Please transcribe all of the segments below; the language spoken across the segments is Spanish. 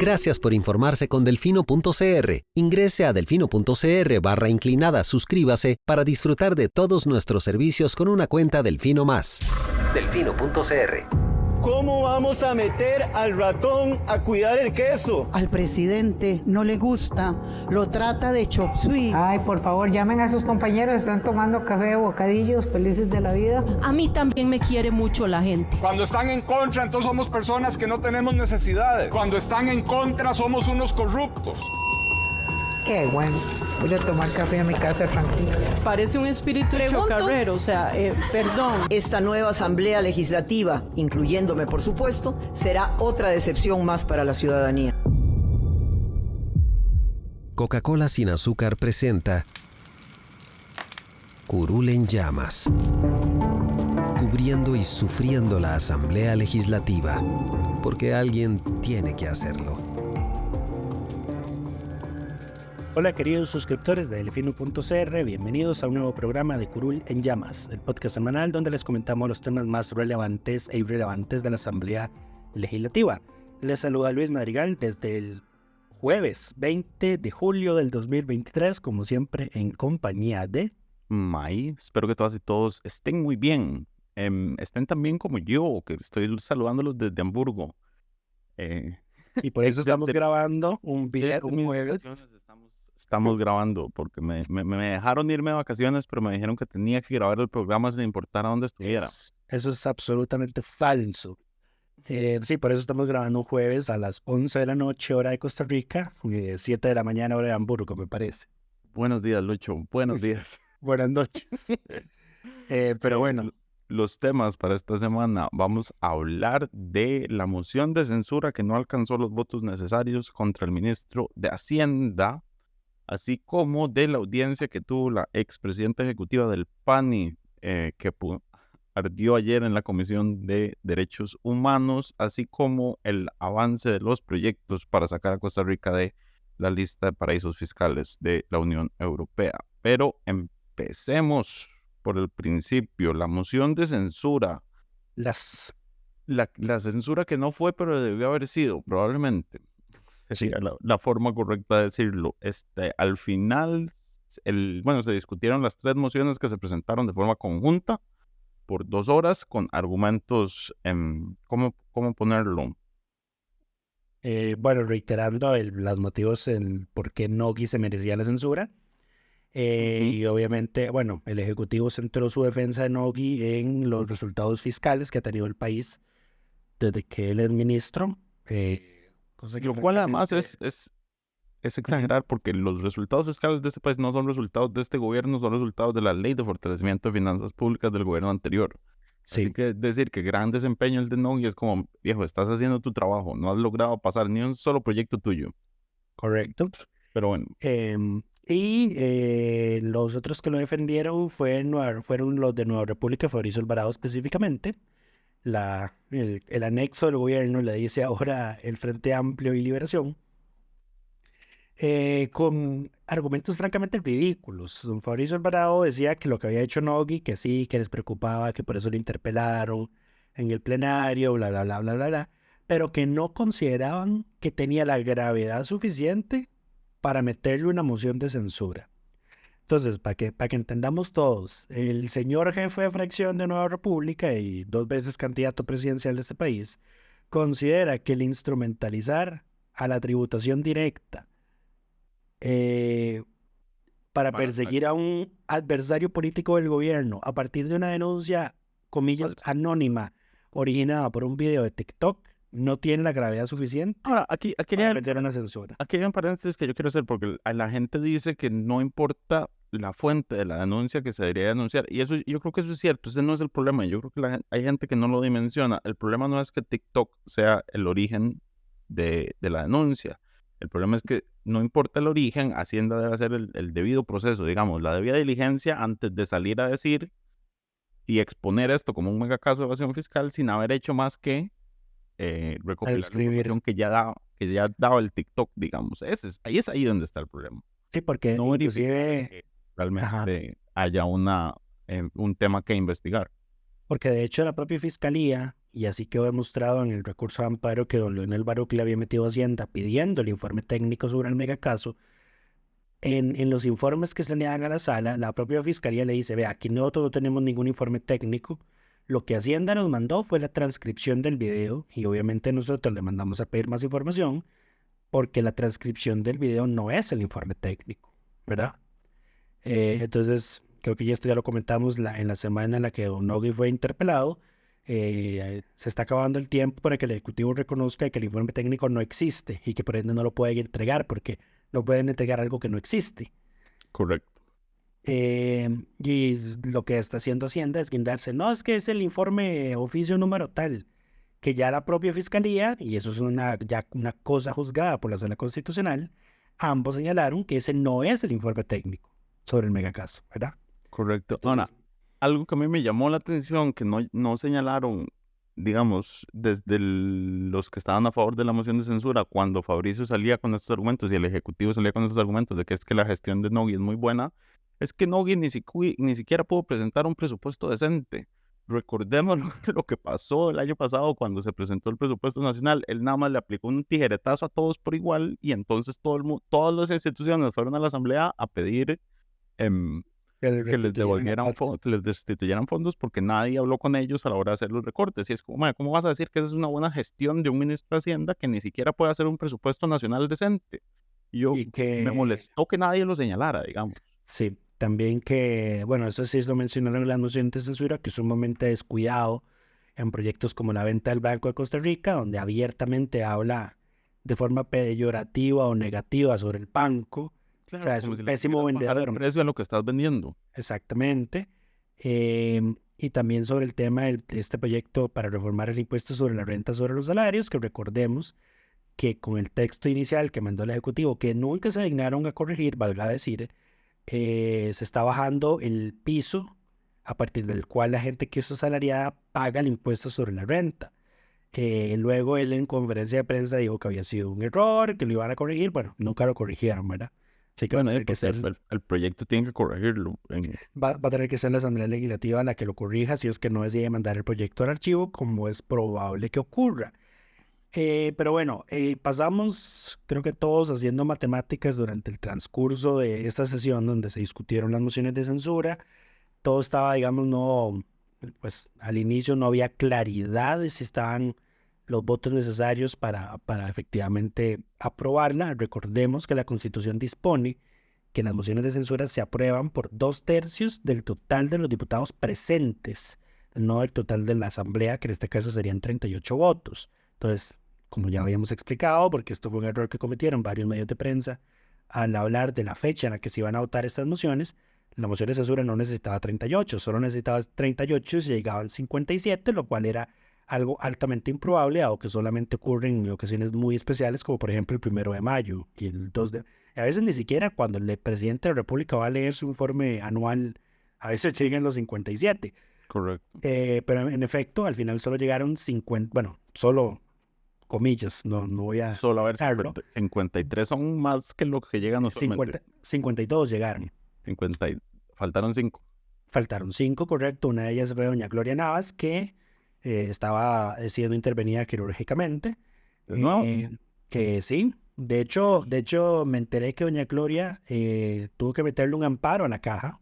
Gracias por informarse con Delfino.cr. Ingrese a delfino.cr/inclinada, suscríbase para disfrutar de todos nuestros servicios con una cuenta Delfino Más. Delfino.cr. ¿Cómo vamos a meter al ratón a cuidar el queso? Al presidente no le gusta, lo trata de chop suey. Ay, por favor, llamen a sus compañeros, están tomando café o bocadillos, felices de la vida. A mí también me quiere mucho la gente. Cuando están en contra, entonces somos personas que no tenemos necesidades. Cuando están en contra, somos unos corruptos. Qué bueno, voy a tomar café a mi casa tranquila. Parece un espíritu chocarrero, perdón. Esta nueva Asamblea Legislativa, incluyéndome por supuesto, será otra decepción más para la ciudadanía. Coca-Cola sin azúcar presenta Curul en llamas, cubriendo y sufriendo la Asamblea Legislativa, porque alguien tiene que hacerlo. Hola queridos suscriptores de Delfino.cr, bienvenidos a un nuevo programa de Curul en Llamas, el podcast semanal donde les comentamos los temas más relevantes e irrelevantes de la Asamblea Legislativa. Les saluda Luis Madrigal desde el jueves 20 de julio del 2023, como siempre en compañía de May. Espero que todas y todos estén muy bien, estén tan bien como yo, que estoy saludándolos desde Hamburgo. Y por eso estamos grabando un video un jueves. Estamos grabando porque me dejaron irme de vacaciones, pero me dijeron que tenía que grabar el programa sin importar a dónde estuviera. Eso es absolutamente falso. Sí, por eso estamos grabando un jueves a las 11 de la noche, hora de Costa Rica, 7 de la mañana, hora de Hamburgo, me parece. Buenos días, Lucho. Buenos días. Buenas noches. Pero bueno. Los temas para esta semana, vamos a hablar de la moción de censura que no alcanzó los votos necesarios contra el ministro de Hacienda, así como de la audiencia que tuvo la expresidenta ejecutiva del PANI, que ardió ayer en la Comisión de Derechos Humanos, así como el avance de los proyectos para sacar a Costa Rica de la lista de paraísos fiscales de la Unión Europea. Pero empecemos por el principio, la moción de censura. La censura que no fue, pero debió haber sido, probablemente. Sí. La forma correcta de decirlo. Al final, se discutieron las 3 mociones que se presentaron de forma conjunta por 2 horas con argumentos, ¿cómo ponerlo? Reiterando los motivos por qué Nogui se merecía la censura. Y obviamente, el Ejecutivo centró su defensa de Nogui en los resultados fiscales que ha tenido el país desde que él es ministro. Lo cual además es exagerar, porque los resultados fiscales de este país no son resultados de este gobierno, son resultados de la Ley de Fortalecimiento de Finanzas Públicas del gobierno anterior. Sí. Así que decir que gran desempeño el de Nogui es como, viejo, estás haciendo tu trabajo, no has logrado pasar ni un solo proyecto tuyo. Correcto. Pero bueno. Los otros que lo defendieron fueron los de Nueva República, Fabricio Alvarado específicamente. El anexo del gobierno le dice ahora el Frente Amplio y Liberación, con argumentos francamente ridículos. Don Fabricio Alvarado decía que lo que había hecho Nogui, que sí, que les preocupaba, que por eso lo interpelaron en el plenario, bla, bla, bla, bla, bla, bla, pero que no consideraban que tenía la gravedad suficiente para meterle una moción de censura. Entonces, para que entendamos todos, el señor jefe de fracción de Nueva República y 2 veces candidato presidencial de este país, considera que el instrumentalizar a la tributación directa para perseguir a un adversario político del gobierno a partir de una denuncia, comillas, anónima, originada por un video de TikTok, no tiene la gravedad suficiente Ahora, aquí para meter una censura. Aquí hay un paréntesis que yo quiero hacer, porque la gente dice que no importa la fuente de la denuncia que se debería denunciar, y eso, yo creo que eso es cierto, ese no es el problema. Yo creo que hay gente que no lo dimensiona. El problema no es que TikTok sea el origen de la denuncia. El problema es que no importa el origen, Hacienda debe hacer el debido proceso, digamos, la debida diligencia antes de salir a decir y exponer esto como un mega caso de evasión fiscal sin haber hecho más que recopilar la información que ya daba el TikTok, digamos. Ahí es donde está el problema. Sí, porque no inclusive que realmente haya un tema que investigar. Porque de hecho la propia Fiscalía y así quedó demostrado en el recurso de amparo que don Leonel Baruch le había metido a Hacienda pidiendo el informe técnico sobre el megacaso. En los informes que se le dan a la sala, la propia fiscalía le dice, vea, aquí nosotros no tenemos ningún informe técnico, lo que Hacienda nos mandó fue la transcripción del video y obviamente nosotros le mandamos a pedir más información porque la transcripción del video no es el informe técnico, ¿verdad? Entonces, creo que esto ya lo comentamos en la semana en la que don Nogui fue interpelado. Se está acabando el tiempo para que el Ejecutivo reconozca que el informe técnico no existe y que por ende no lo pueden entregar porque no pueden entregar algo que no existe. Correcto. Y lo que está haciendo Hacienda es guindarse. No, es que es el informe oficio número tal, que ya la propia Fiscalía, y eso es ya una cosa juzgada por la Sala Constitucional, ambos señalaron que ese no es el informe técnico sobre el megacaso, ¿verdad? Correcto. Entonces, Ahora, algo que a mí me llamó la atención, que no señalaron, digamos, desde los que estaban a favor de la moción de censura, cuando Fabricio salía con estos argumentos y el Ejecutivo salía con estos argumentos de que es que la gestión de Nogui es muy buena, es que Nogui ni siquiera pudo presentar un presupuesto decente. Recordemos lo que pasó el año pasado cuando se presentó el presupuesto nacional. Él nada más le aplicó un tijeretazo a todos por igual y entonces todas las instituciones fueron a la Asamblea a pedir que les devolvieran que les destituyeran fondos porque nadie habló con ellos a la hora de hacer los recortes. Y es como, ¿cómo vas a decir que esa es una buena gestión de un ministro de Hacienda que ni siquiera puede hacer un presupuesto nacional decente? Me molestó que nadie lo señalara, digamos. Sí, también que, bueno, eso sí lo mencionaron en la moción de censura, que es sumamente descuidado en proyectos como la venta del Banco de Costa Rica, donde abiertamente habla de forma peyorativa o negativa sobre el banco. Claro, o sea, es un pésimo vendedor. El precio a lo que estás vendiendo. Exactamente. Y también sobre el tema de este proyecto para reformar el impuesto sobre la renta sobre los salarios, que recordemos que con el texto inicial que mandó el Ejecutivo, que nunca se dignaron a corregir, valga decir, se está bajando el piso a partir del cual la gente que es asalariada paga el impuesto sobre la renta. Luego él en conferencia de prensa dijo que había sido un error, que lo iban a corregir. Bueno, nunca lo corrigieron, ¿verdad? Así que bueno, el proyecto tiene que corregirlo. Va a tener que ser la Asamblea Legislativa la que lo corrija si es que no decide mandar el proyecto al archivo, como es probable que ocurra. Pero bueno, pasamos, creo que todos haciendo matemáticas durante el transcurso de esta sesión donde se discutieron las mociones de censura. Todo estaba, digamos, pues al inicio no había claridad de si estaban los votos necesarios para efectivamente aprobarla. Recordemos que la Constitución dispone que las mociones de censura se aprueban por 2/3 del total de los diputados presentes, no del total de la Asamblea, que en este caso serían 38 votos. Entonces, como ya habíamos explicado, porque esto fue un error que cometieron varios medios de prensa al hablar de la fecha en la que se iban a votar estas mociones, la moción de censura no necesitaba 38, solo necesitaba 38 y se llegaban 57, lo cual era algo altamente improbable, dado que solamente ocurre en ocasiones muy especiales, como por ejemplo el 1 de mayo y el 2 de... A veces ni siquiera cuando el presidente de la República va a leer su informe anual, a veces llegan los 57. Correcto. Pero en efecto, al final solo llegaron 50, bueno, solo comillas, no voy a... Solo a ver, 53 son más que lo que llegan usualmente. 52 llegaron. Faltaron 5. Faltaron 5, correcto. Una de ellas fue doña Gloria Navas, que estaba siendo intervenida quirúrgicamente. ¿De nuevo? Que sí. De hecho, me enteré que doña Gloria tuvo que meterle un amparo a la caja.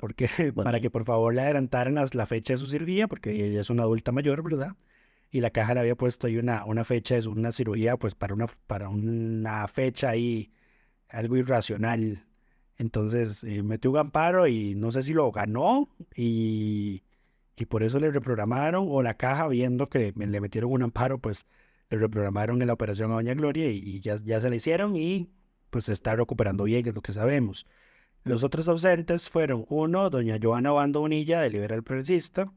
Porque, para que por favor le adelantaran la fecha de su cirugía, porque ella es una adulta mayor, ¿verdad? Y la caja le había puesto ahí una fecha de una cirugía, pues para una fecha ahí, algo irracional. Entonces metió un amparo y no sé si lo ganó y por eso le reprogramaron, o la caja, viendo que le metieron un amparo, pues le reprogramaron en la operación a doña Gloria y ya se la hicieron y pues se está recuperando bien, es lo que sabemos. Los otros ausentes fueron, uno, doña Joana Obando Bonilla, de Liberal Progresista,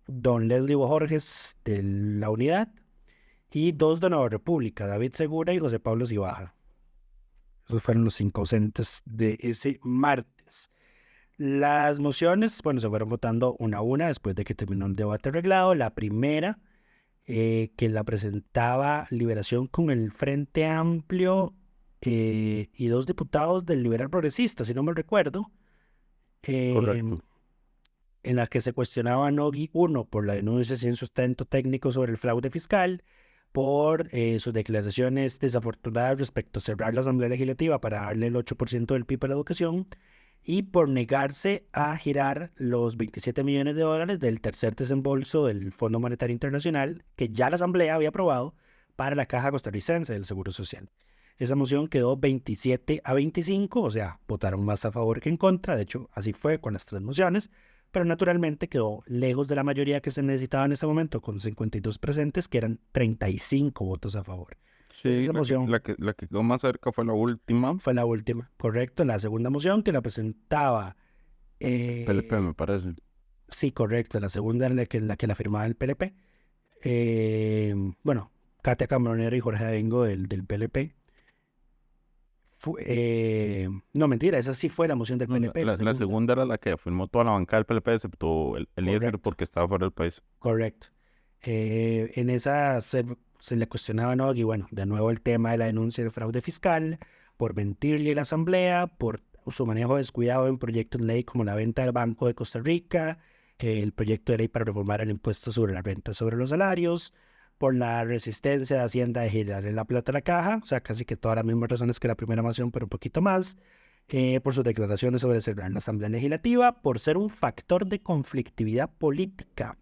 don Leslie Bojorges, de La Unidad, y 2 de Nueva República, David Segura y José Pablo Cibaja. Esos fueron los 5 ausentes de ese martes. Las mociones, bueno, se fueron votando una a una después de que terminó el debate arreglado. La primera, que la presentaba Liberación con el Frente Amplio y 2 diputados del Liberal Progresista, si no me recuerdo. Correcto. en la que se cuestionaba a Nogui, uno, por la denuncia sin sustento técnico sobre el fraude fiscal, por sus declaraciones desafortunadas respecto a cerrar la Asamblea Legislativa para darle el 8% del PIB a la educación, y por negarse a girar los 27 millones de dólares del tercer desembolso del Fondo Monetario Internacional, que ya la Asamblea había aprobado para la Caja Costarricense del Seguro Social. Esa moción quedó 27-25, o sea, votaron más a favor que en contra. De hecho, así fue con las 3 mociones, pero naturalmente quedó lejos de la mayoría que se necesitaba en ese momento, con 52 presentes, que eran 35 votos a favor. Sí, Esa moción la que quedó más cerca fue la última. fue la última, correcto. La segunda moción que la presentaba... PLP, me parece. Sí, correcto. La segunda era la que la firmaba el PLP. Bueno, Katia Cambronero y Jorge Abengo del PLP. No, mentira, esa sí fue la moción del No, PLP. la segunda era la que firmó toda la bancada del PLP, excepto el líder Correcto. porque estaba fuera del país. Correcto. En esa se le cuestionaba a Nogui, bueno, de nuevo el tema de la denuncia de fraude fiscal, por mentirle a la Asamblea, por su manejo descuidado en proyectos de ley como la venta del Banco de Costa Rica, el proyecto de ley para reformar el impuesto sobre la renta sobre los salarios, por la resistencia de Hacienda de girarle la plata a la caja, o sea, casi que todas las mismas razones que la primera moción, pero un poquito más, por sus declaraciones sobre cerrar la Asamblea Legislativa, por ser un factor de conflictividad política.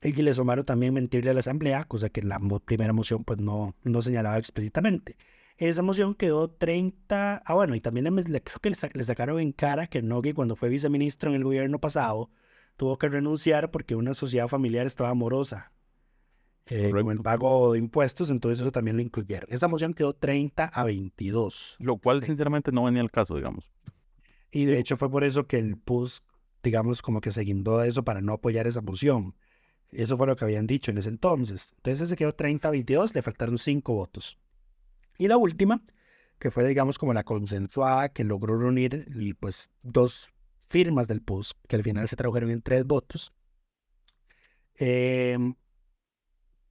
Y que le sumaron también mentirle a la Asamblea, cosa que la primera moción pues no señalaba explícitamente. Esa moción quedó 30... bueno, y también creo que le sacaron en cara que Nogui, cuando fue viceministro en el gobierno pasado, tuvo que renunciar porque una sociedad familiar estaba morosa con el pago de impuestos, entonces eso también lo incluyeron. Esa moción quedó 30-22. Lo cual, Sí. sinceramente, no venía al caso, digamos. Y de hecho fue por eso que el PUS, digamos, como que se guindó de eso para no apoyar esa moción. Eso fue lo que habían dicho en ese entonces. Entonces se quedó 30-22, le faltaron 5 votos. Y la última, que fue, digamos, como la consensuada, que logró reunir pues 2 firmas del PUS, que al final se tradujeron en 3 votos, que,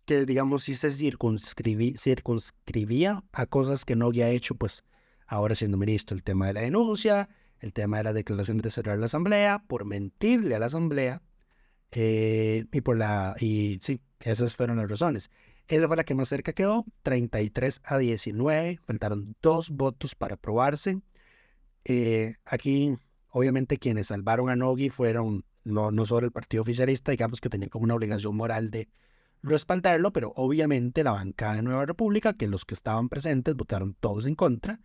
digamos, sí se circunscribía a cosas que no había hecho, pues, ahora siendo ministro. El tema de la denuncia, el tema de las declaraciones de cerrar la Asamblea, por mentirle a la Asamblea, y sí, esas fueron las razones. Esa fue la que más cerca quedó, 33-19, faltaron 2 votos para aprobarse. Aquí, obviamente, quienes salvaron a Nogui fueron no solo el partido oficialista, digamos que tenía como una obligación moral de respaldarlo, pero obviamente la bancada de Nueva República, que los que estaban presentes votaron todos en contra,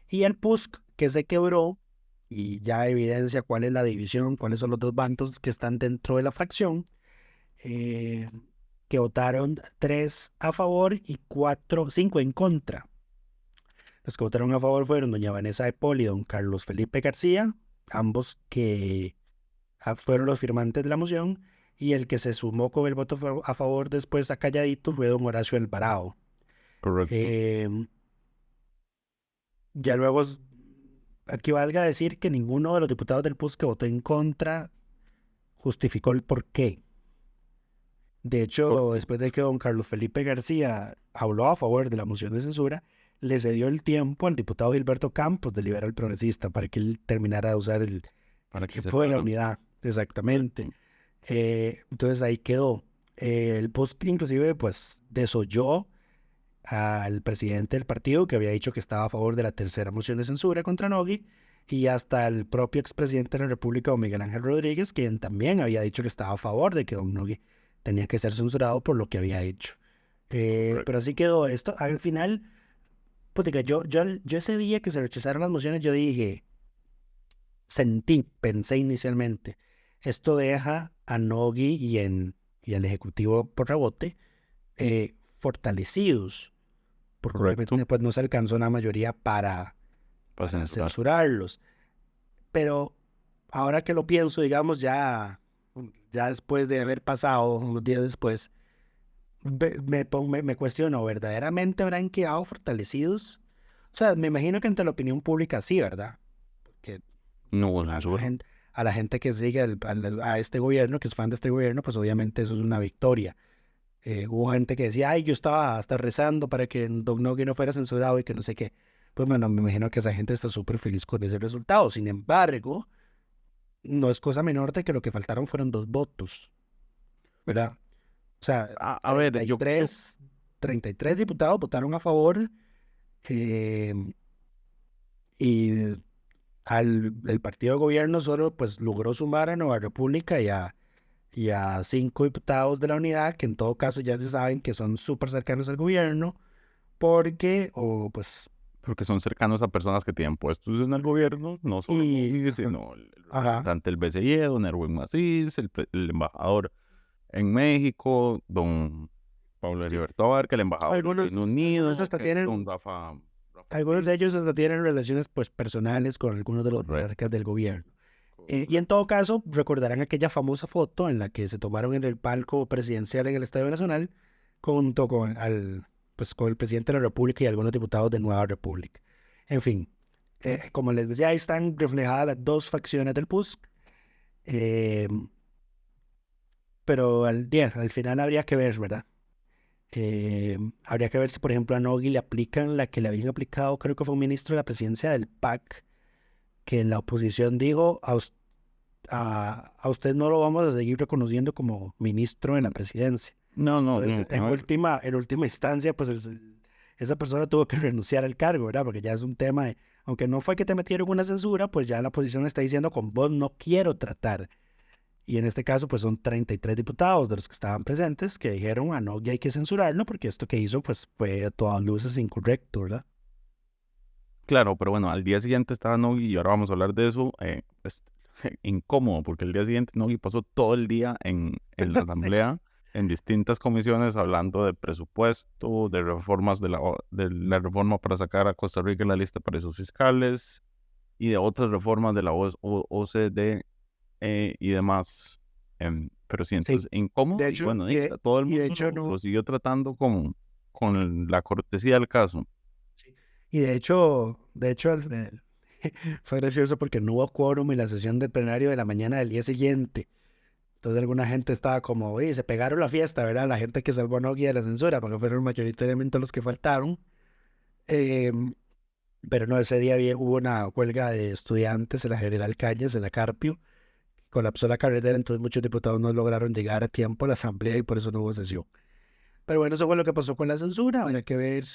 y el PUSC, que se quebró, y ya evidencia cuál es la división, cuáles son los 2 bandos que están dentro de la fracción, que votaron 3 a favor y 5 en contra. Los que votaron a favor fueron doña Vanessa de Paul y don Carlos Felipe García, ambos que fueron los firmantes de la moción, y el que se sumó con el voto a favor después a calladito fue don Horacio Alvarado. Correcto. Ya luego, aquí valga decir que ninguno de los diputados del PUS que votó en contra justificó el por qué. De hecho, después de que don Carlos Felipe García habló a favor de la moción de censura, le cedió el tiempo al diputado Gilberto Campos del Liberal Progresista para que él terminara de usar el tiempo de la unidad. Exactamente. Entonces ahí quedó. El PUS inclusive pues desoyó al presidente del partido, que había dicho que estaba a favor de la tercera moción de censura contra Nogui, y hasta el propio expresidente de la República, don Miguel Ángel Rodríguez, quien también había dicho que estaba a favor de que don Nogui tenía que ser censurado por lo que había hecho. Pero así quedó esto. Al final, pues diga, yo ese día que se rechazaron las mociones, yo dije, pensé inicialmente, esto deja a Nogui y al Ejecutivo por rebote fortalecidos, porque obviamente pues, no se alcanzó una mayoría para censurarlos. Pero ahora que lo pienso, digamos, ya después de haber pasado unos días después, me cuestiono, ¿verdaderamente habrán quedado fortalecidos? O sea, me imagino que entre la opinión pública sí, ¿verdad? Porque no, a la gente que sigue a este gobierno, que es fan de este gobierno, pues obviamente eso es una victoria. Hubo gente que decía, ay, yo estaba hasta rezando para que don Nogui no fuera censurado y que no sé qué. Pues bueno, me imagino que esa gente está súper feliz con ese resultado. Sin embargo, no es cosa menor de que lo que faltaron fueron 2 votos, ¿verdad? O sea, A ver, yo 33 diputados votaron a favor, y el partido de gobierno solo pues logró sumar a Nueva República y a 5 diputados de la unidad, que en todo caso ya se saben que son súper cercanos al gobierno, porque porque son cercanos a personas que tienen puestos en el gobierno, no solo Nogui, sino el representante del BCE, don Erwin Macís, el embajador en México, don Pablo Heriberto Abarca, el embajador del Reino Unido, hasta que es tienen, don Rafa algunos de ellos hasta tienen relaciones pues personales con algunos de los jerarcas del gobierno. Y en todo caso, recordarán aquella famosa foto en la que se tomaron en el palco presidencial en el Estadio Nacional junto con el presidente de la República y algunos diputados de Nueva República. En fin, como les decía, ahí están reflejadas las 2 facciones del PUSC. Pero al final habría que ver, ¿verdad? Habría que ver si, por ejemplo, a Nogui le aplican la que le habían aplicado, creo que fue un ministro de la presidencia del PAC, que en la oposición dijo, a usted no lo vamos a seguir reconociendo como ministro en la presidencia. No. Entonces, en última instancia, pues esa persona tuvo que renunciar al cargo, ¿verdad? Porque ya es un tema de, aunque no fue que te metieron una censura, pues ya la oposición está diciendo, con vos no quiero tratar. Y en este caso, pues son 33 diputados de los que estaban presentes que dijeron, no, ya hay que censurarlo porque esto que hizo, pues fue a todas luces incorrecto, ¿verdad? Claro, pero bueno, al día siguiente estaba Nogui y ahora vamos a hablar de eso. Es incómodo porque el día siguiente Nogui pasó todo el día en la asamblea, en distintas comisiones, hablando de presupuesto, de reformas de la reforma para sacar a Costa Rica en la lista de paraísos fiscales y de otras reformas de la OCDE y demás. Pero sí, entonces incómodo. De hecho, y bueno, todo el mundo lo siguió tratando con la cortesía del caso. Y de hecho fue gracioso porque no hubo quórum en la sesión del plenario de la mañana del día siguiente. Entonces alguna gente estaba como, oye, se pegaron la fiesta, ¿verdad? La gente que salvó a Nogui de la censura, porque fueron mayoritariamente los que faltaron. Pero no, ese día hubo una huelga de estudiantes en la General Cañas, en la Carpio. Colapsó la carretera, entonces muchos diputados no lograron llegar a tiempo a la asamblea y por eso no hubo sesión. Pero bueno, eso fue lo que pasó con la censura. Habrá que ver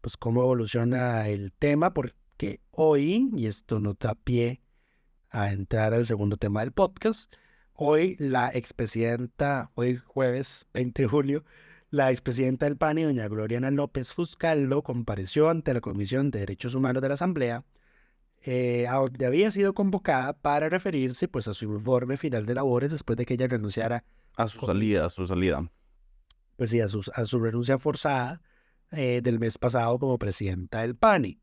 pues cómo evoluciona el tema, porque hoy, y esto nos da pie a entrar al segundo tema del podcast, hoy la expresidenta, hoy jueves 20 de julio, la expresidenta del PANI, doña Gloriana López Fuscaldo, compareció ante la Comisión de Derechos Humanos de la Asamblea, a donde había sido convocada para referirse pues a su informe final de labores después de que ella renunciara a su salida. Pues sí, a su renuncia forzada del mes pasado como presidenta del PANI.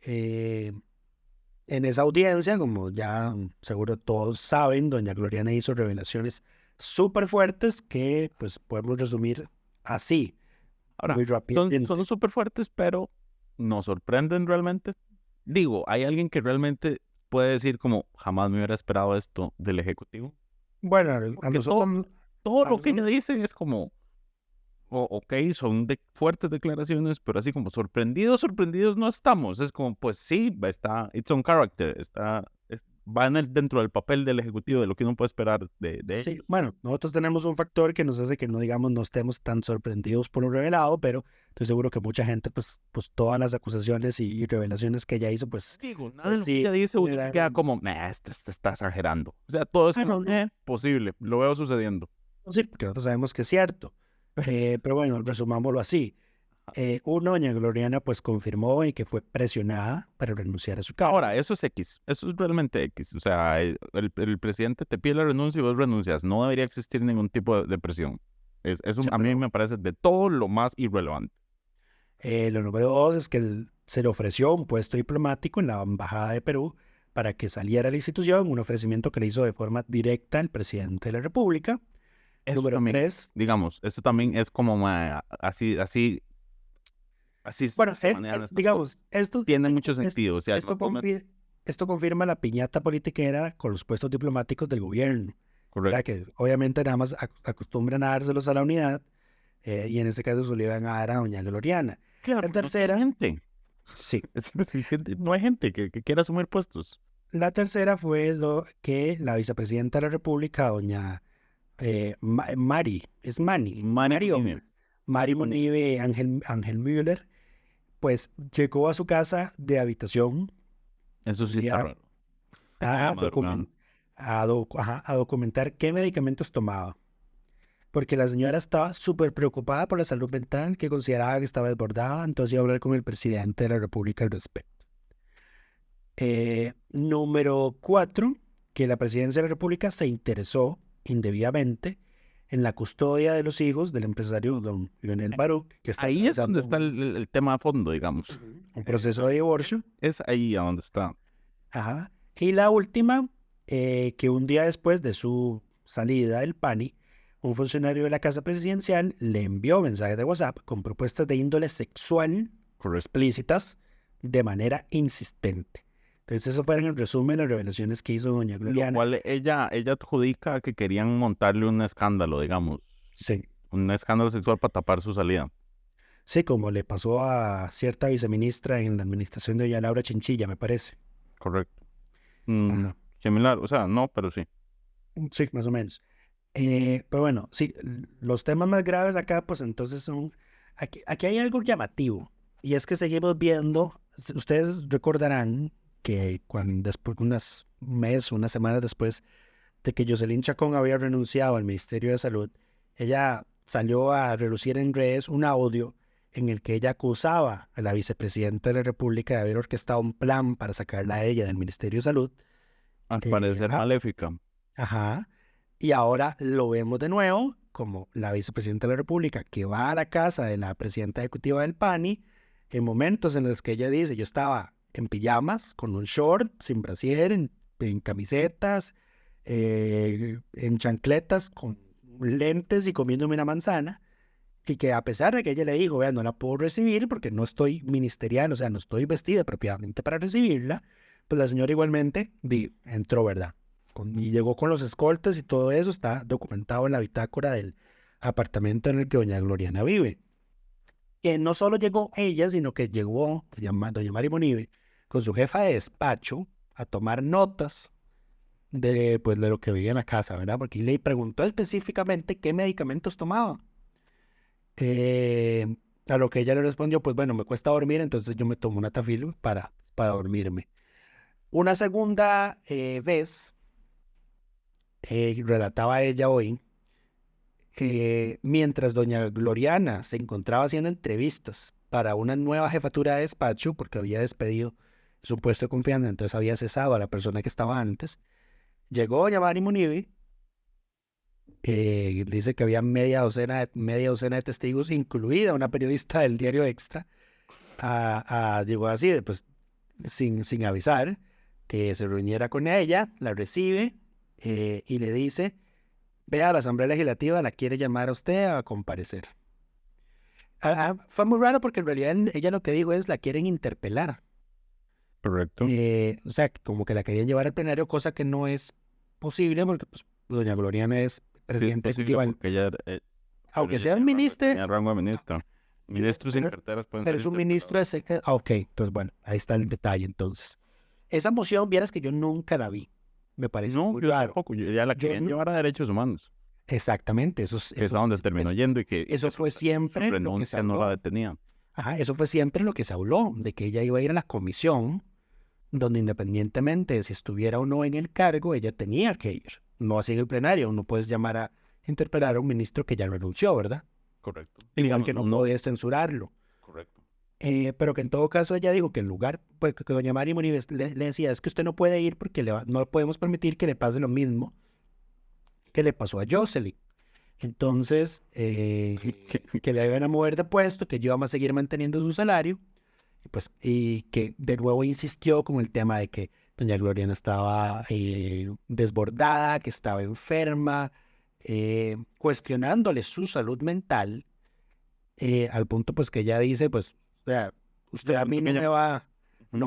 En esa audiencia, como ya seguro todos saben, doña Gloriana hizo revelaciones súper fuertes que pues podemos resumir así. Ahora, muy rápido. Son súper fuertes, pero nos sorprenden realmente. Digo, ¿hay alguien que realmente puede decir como jamás me hubiera esperado esto del Ejecutivo? Bueno, a nosotros... Todo lo que ella dice es como, ok, son fuertes declaraciones, pero así como sorprendidos no estamos. Es como, pues sí, it's on character, va dentro del papel del Ejecutivo, de lo que uno puede esperar de sí, ellos. Bueno, nosotros tenemos un factor que nos hace que no estemos tan sorprendidos por lo revelado, pero estoy seguro que mucha gente, pues todas las acusaciones y revelaciones que ella hizo, pues... Digo, nada de lo que ella dice, uno se queda como, está exagerando. O sea, todo es posible, lo veo sucediendo. Sí, porque nosotros sabemos que es cierto. Pero bueno, resumámoslo así. Doña Gloriana pues confirmó y que fue presionada para renunciar a su cargo. Ahora, eso es X, eso es realmente X. O sea, el presidente te pide la renuncia y vos renuncias. No debería existir ningún tipo de presión. Eso a mí me parece de todo lo más irrelevante. Lo número 2 es que se le ofreció un puesto diplomático en la Embajada de Perú para que saliera a la institución, un ofrecimiento que le hizo de forma directa el presidente de la República. Número 3. Digamos, esto también es como así. Bueno, digamos, esto tiene mucho sentido. O sea, esto confirma la piñata politiquera con los puestos diplomáticos del gobierno. Correcto. Que obviamente nada más acostumbran a dárselos a la unidad, y en este caso se lo iban a dar a doña Gloriana. Claro, la tercera gente. Sí. No hay gente que quiera asumir puestos. La tercera fue que la vicepresidenta de la República, doña Mari Monive Ángel Müller, pues llegó a su casa de habitación Eso sí está raro. a documentar qué medicamentos tomaba. Porque la señora estaba súper preocupada por la salud mental, que consideraba que estaba desbordada, entonces iba a hablar con el presidente de la República al respecto. Número 4, que la presidencia de la República se interesó indebidamente en la custodia de los hijos del empresario don Lionel Baruch, que está ahí es donde está el tema a fondo, digamos. Un proceso de divorcio. Es ahí a donde está. Ajá. Y la última, que un día después de su salida del PANI, un funcionario de la Casa Presidencial le envió mensajes de WhatsApp con propuestas de índole sexual explícitas de manera insistente. Entonces eso fue en resumen las revelaciones que hizo doña Gloriana. Lo cual ella adjudica que querían montarle un escándalo, digamos. Sí. Un escándalo sexual para tapar su salida. Sí, como le pasó a cierta viceministra en la administración de doña Laura Chinchilla, me parece. Correcto. Similar, o sea, no, pero sí. Sí, más o menos. Pero bueno, sí, los temas más graves acá, pues entonces son... Aquí hay algo llamativo, y es que seguimos viendo, ustedes recordarán que después, unas semanas después de que Jocelyn Chacón había renunciado al Ministerio de Salud, ella salió a relucir en redes un audio en el que ella acusaba a la vicepresidenta de la República de haber orquestado un plan para sacarla a ella del Ministerio de Salud. Al parecer maléfica. Ajá. Y ahora lo vemos de nuevo como la vicepresidenta de la República que va a la casa de la presidenta ejecutiva del PANI en momentos en los que ella dice, yo estaba en pijamas, con un short, sin brasier, en camisetas, en chancletas, con lentes y comiéndome una manzana, y que a pesar de que ella le dijo, vean, no la puedo recibir porque no estoy ministerial, o sea, no estoy vestida apropiadamente para recibirla, pues la señora igualmente entró, ¿verdad? Y llegó con los escoltas y todo eso está documentado en la bitácora del apartamento en el que doña Gloriana vive. Que no solo llegó ella, sino que llegó doña Mari Monive con su jefa de despacho a tomar notas de lo que vivía en la casa, ¿verdad? Porque le preguntó específicamente qué medicamentos tomaba. A lo que ella le respondió, pues bueno, me cuesta dormir, entonces yo me tomo una Tafil para dormirme. Una segunda vez, relataba ella hoy, mientras doña Gloriana se encontraba haciendo entrevistas para una nueva jefatura de despacho, porque había despedido su puesto de confianza, entonces había cesado a la persona que estaba antes, llegó doña Mari Monive, dice que había media docena de testigos, incluida una periodista del diario Extra, llegó así, pues sin avisar, que se reuniera con ella, la recibe y le dice, vea, la Asamblea Legislativa la quiere llamar a usted a comparecer. Fue muy raro porque en realidad ella lo que dijo es, la quieren interpelar. Correcto. O sea, como que la querían llevar al plenario, cosa que no es posible porque pues, doña Gloriana es presidenta ejecutiva. Aunque sea un ministro. Tenía rango de ministro. Ministros sin carteras pueden ser. Pero es un ministro de... ok, entonces bueno, ahí está el detalle entonces. Esa moción, vieras que yo nunca la vi. Me parece muy raro. Tampoco. Ya la querían llevar a derechos humanos. Exactamente. Eso es a donde terminó yendo y que... Eso fue siempre lo que se habló. No la detenían. Ajá, eso fue siempre lo que se habló, de que ella iba a ir a la comisión, donde independientemente de si estuviera o no en el cargo, ella tenía que ir. No así en el plenario. No puedes llamar a interpelar a un ministro que ya renunció, ¿verdad? Correcto. Igual que no podías censurarlo. Correcto. Pero que en todo caso ella dijo que en lugar, pues que doña Mari Monive le decía, es que usted no puede ir porque no podemos permitir que le pase lo mismo que le pasó a Jocelyn. Entonces, que le iban a mover de puesto, que yo iba a seguir manteniendo su salario, y que de nuevo insistió con el tema de que doña Gloriana estaba desbordada, que estaba enferma, cuestionándole su salud mental, al punto pues que ella dice, pues, o sea, usted a mí no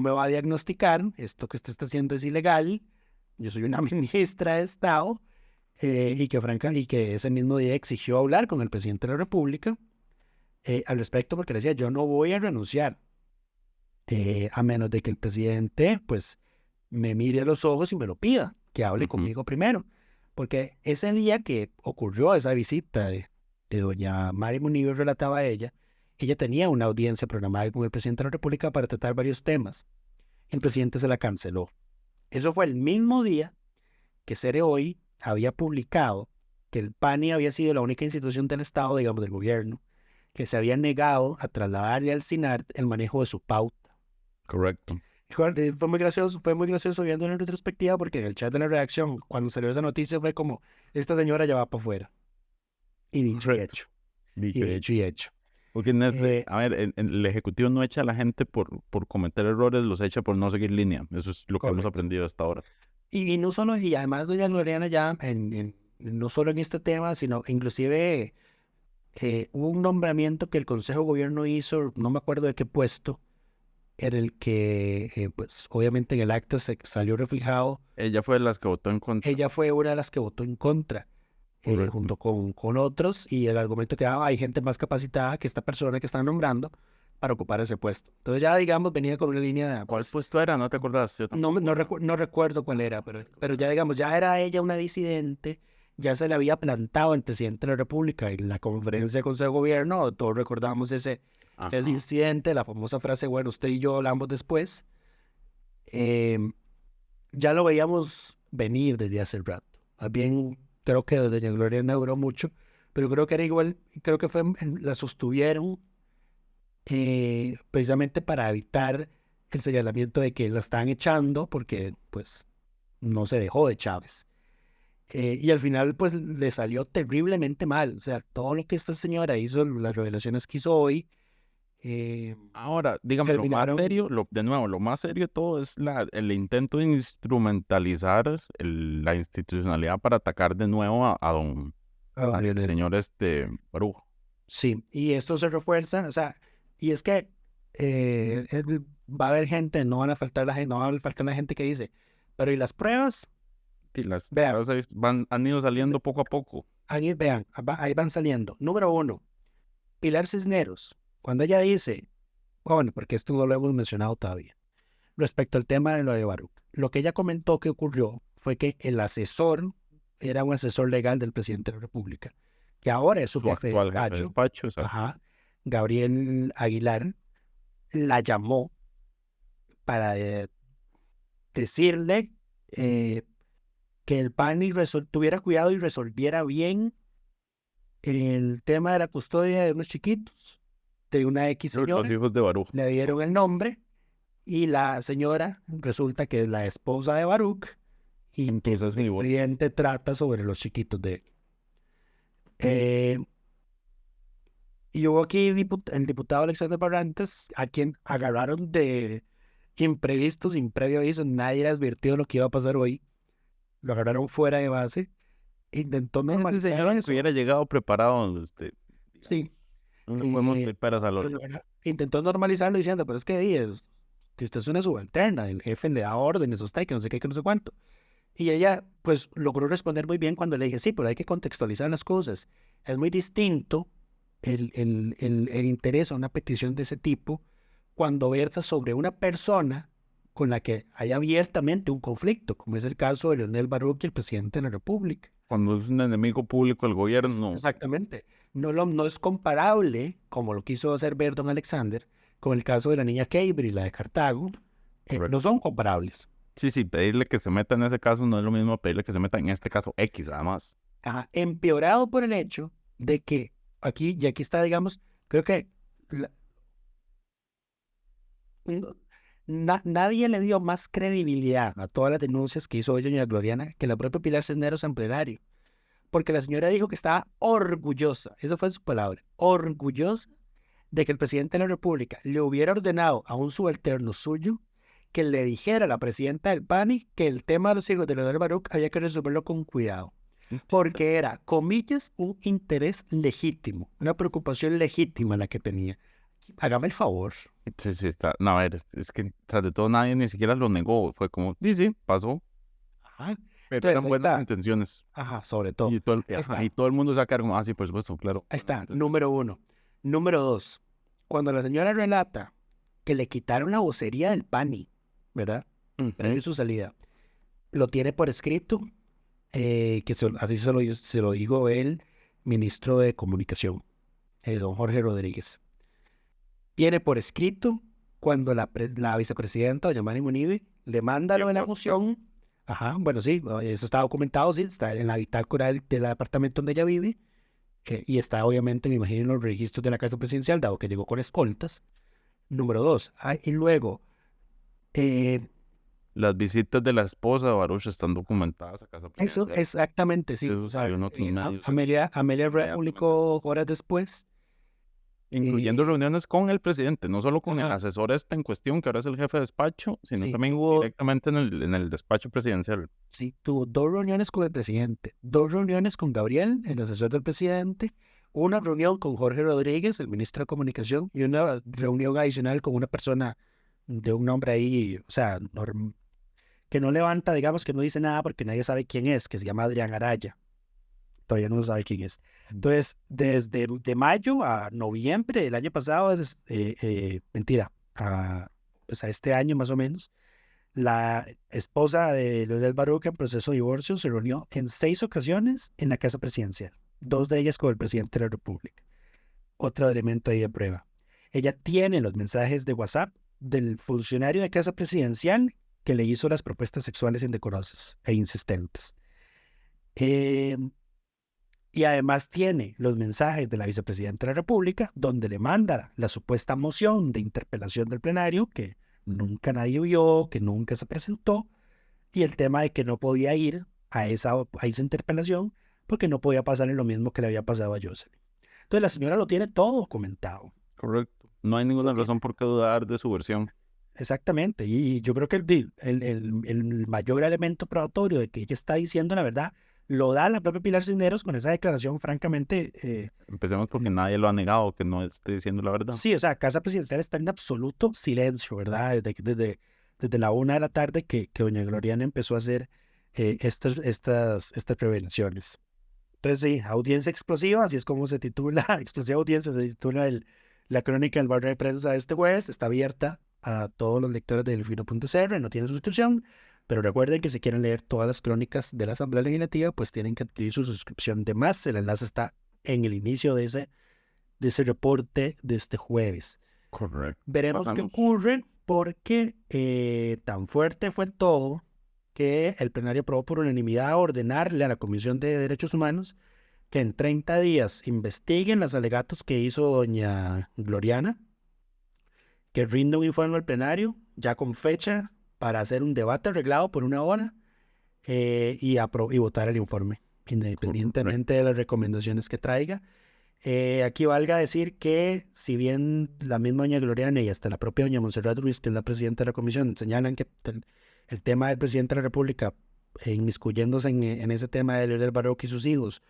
me va a diagnosticar, esto que usted está haciendo es ilegal, yo soy una ministra de Estado, y que ese mismo día exigió hablar con el presidente de la República al respecto, porque le decía, yo no voy a renunciar, a menos de que el presidente, pues, me mire a los ojos y me lo pida, que hable conmigo primero. Porque ese día que ocurrió esa visita de doña Mari Munives, relataba ella tenía una audiencia programada con el presidente de la República para tratar varios temas. El presidente se la canceló. Eso fue el mismo día que Cere Hoy había publicado que el PANI había sido la única institución del Estado, digamos, del gobierno, que se había negado a trasladarle al SINART el manejo de su pauta. Correcto. Fue muy gracioso viendo en retrospectiva, porque en el chat de la redacción, cuando salió esa noticia, fue como, esta señora ya va para afuera. Y dicho y hecho. Porque a ver, el Ejecutivo no echa a la gente por cometer errores, los echa por no seguir línea. Eso es lo que hemos aprendido hasta ahora. Y no solo, y además doña Gloriana ya, no solo en este tema, sino inclusive hubo un nombramiento que el Consejo de Gobierno hizo, no me acuerdo de qué puesto, en el que, pues, obviamente en el acta se salió reflejado. Ella fue de las que votó en contra. Ella fue una de las que votó en contra, junto con otros, y el argumento que daba, hay gente más capacitada que esta persona que están nombrando para ocupar ese puesto. Entonces ya, digamos, venía con una línea de... ¿Cuál puesto era? ¿No te acordás? No recuerdo cuál era, pero ya, digamos, ya era ella una disidente, ya se le había plantado al presidente de la República en la conferencia de Consejo de Gobierno, todos recordamos ese incidente, la famosa frase, bueno, usted y yo hablamos después. Ya lo veíamos venir desde hace rato. Más bien, creo que doña Gloriana duró mucho, pero creo que era igual, creo que la sostuvieron precisamente para evitar el señalamiento de que la estaban echando, porque pues no se dejó de Chávez. Y al final pues le salió terriblemente mal. O sea, todo lo que esta señora hizo, las revelaciones que hizo hoy, ahora, digamos, lo más serio de todo es el intento de instrumentalizar la institucionalidad para atacar de nuevo al señor Baruch. Sí, y esto se refuerza, o sea, y es que va a haber gente, no va a faltar la gente que dice, pero ¿y las pruebas? Sí, las pruebas han ido saliendo poco a poco. Ahí van saliendo. Número 1, Pilar Cisneros, cuando ella dice, bueno, porque esto no lo hemos mencionado todavía, respecto al tema de lo de Baruch, lo que ella comentó que ocurrió fue que el asesor era un asesor legal del presidente de la República, que ahora es su jefe de despacho, Gabriel Aguilar, la llamó para decirle que el PANI tuviera cuidado y resolviera bien el tema de la custodia de unos chiquitos, de una X señora. Los hijos de Baruch. Le dieron el nombre y la señora resulta que es la esposa de Baruch, y entonces el expediente trata sobre los chiquitos de él. Y hubo aquí el diputado Alexander Barrantes, a quien agarraron de imprevisto, sin previo aviso. Nadie le advirtió lo que iba a pasar hoy. Lo agarraron fuera de base. Intentó normalizar eso. Hubiera llegado preparado. Sí. No podemos esperar a intentó normalizarlo diciendo, pero es que usted es una subalterna, el jefe le da órdenes a usted, que no sé qué, que no sé cuánto. Y ella, pues, logró responder muy bien cuando le dije, sí, pero hay que contextualizar las cosas. Es muy distinto el interés a una petición de ese tipo cuando versa sobre una persona con la que hay abiertamente un conflicto, como es el caso de Leonel Baruch y el presidente de la República. Cuando es un enemigo público del gobierno. Exactamente. No es comparable, como lo quiso hacer ver don Alexander, con el caso de la niña Keibri, la de Cartago. No son comparables. Sí, pedirle que se meta en ese caso no es lo mismo pedirle que se meta en este caso X, además. Empeorado por el hecho de que aquí está, digamos, creo que nadie le dio más credibilidad a todas las denuncias que hizo hoy doña Gloriana que la propia Pilar Cisneros en plenario. Porque la señora dijo que estaba orgullosa, esa fue su palabra, orgullosa de que el presidente de la República le hubiera ordenado a un subalterno suyo que le dijera a la presidenta del PANI que el tema de los hijos de Leonel Baruch había que resolverlo con cuidado. Porque era, comillas, un interés legítimo, una preocupación legítima la que tenía. Hágame el favor. Sí, está. No, a ver, es que tras de todo nadie ni siquiera lo negó. Fue como, sí, pasó. Ajá. Pero eran buenas intenciones. Ajá, sobre todo. Y todo el mundo se va a quedar como, sí, por supuesto, claro. Ahí está, número 1. Número 2, cuando la señora relata que le quitaron la vocería del PANI, ¿verdad? previo a su salida. Lo tiene por escrito, así se lo dijo el ministro de Comunicación, don Jorge Rodríguez. Tiene por escrito cuando la vicepresidenta, doña Mari Munive, le manda lo de la moción. Ajá, bueno, sí, eso está documentado, sí, está en la bitácora del departamento donde ella vive, y está obviamente, me imagino, en los registros de la Casa Presidencial, dado que llegó con escoltas. Número 2, y luego... Las visitas de la esposa de Baruch están documentadas a Casa Presidencial. Eso, exactamente, sí. Eso salió en otros medios. Amelia publicó horas después. Incluyendo reuniones con el presidente, no solo con el asesor en cuestión, que ahora es el jefe de despacho, sino también directamente en el despacho presidencial. Sí, tuvo 2 reuniones con el presidente, 2 reuniones con Gabriel, el asesor del presidente, una reunión con Jorge Rodríguez, el ministro de Comunicación, y una reunión adicional con una persona de un nombre ahí, o sea, que no levanta, digamos, que no dice nada porque nadie sabe quién es, que se llama Adrián Araya. Todavía no sabe quién es. Entonces, desde de mayo a noviembre del año pasado, pues a este año más o menos, la esposa de Leonel Baruch en proceso de divorcio se reunió en 6 ocasiones en la Casa Presidencial, 2 de ellas con el presidente de la República. Otro elemento ahí de prueba. Ella tiene los mensajes de WhatsApp del funcionario de Casa Presidencial que le hizo las propuestas sexuales indecorosas e insistentes. Y además tiene los mensajes de la vicepresidenta de la República, donde le manda la supuesta moción de interpelación del plenario, que nunca nadie vio, que nunca se presentó, y el tema de que no podía ir a esa interpelación porque no podía pasarle lo mismo que le había pasado a Jocelyn. Entonces la señora lo tiene todo documentado. Correcto. No hay ninguna razón por qué dudar de su versión. Exactamente. Y yo creo que el mayor elemento probatorio de que ella está diciendo la verdad lo da la propia Pilar Cisneros con esa declaración, francamente... Empecemos porque nadie lo ha negado, que no esté diciendo la verdad. Sí, o sea, Casa Presidencial está en absoluto silencio, ¿verdad? Desde la 1 de la tarde que doña Gloriana empezó a hacer estas revelaciones. Entonces, sí, audiencia explosiva, así es como se titula, explosiva audiencia, se titula la crónica del barrio de prensa de este jueves. Está abierta a todos los lectores de delfino.cr, no tiene suscripción. Pero recuerden que si quieren leer todas las crónicas de la Asamblea Legislativa, pues tienen que adquirir su suscripción de más. El enlace está en el inicio de ese reporte de este jueves. Correcto. Veremos qué ocurre, porque tan fuerte fue todo que el plenario aprobó por unanimidad ordenarle a la Comisión de Derechos Humanos que en 30 días investiguen los alegatos que hizo doña Gloriana, que rinda un informe al plenario, ya con fecha, para hacer un debate arreglado por 1 hora y votar el informe, independientemente de las recomendaciones que traiga. Aquí valga decir que, si bien la misma doña Gloriana y hasta la propia doña Montserrat Ruiz, que es la presidenta de la comisión, señalan que el tema del presidente de la República, inmiscuyéndose en ese tema de Leonel Baruch y sus hijos,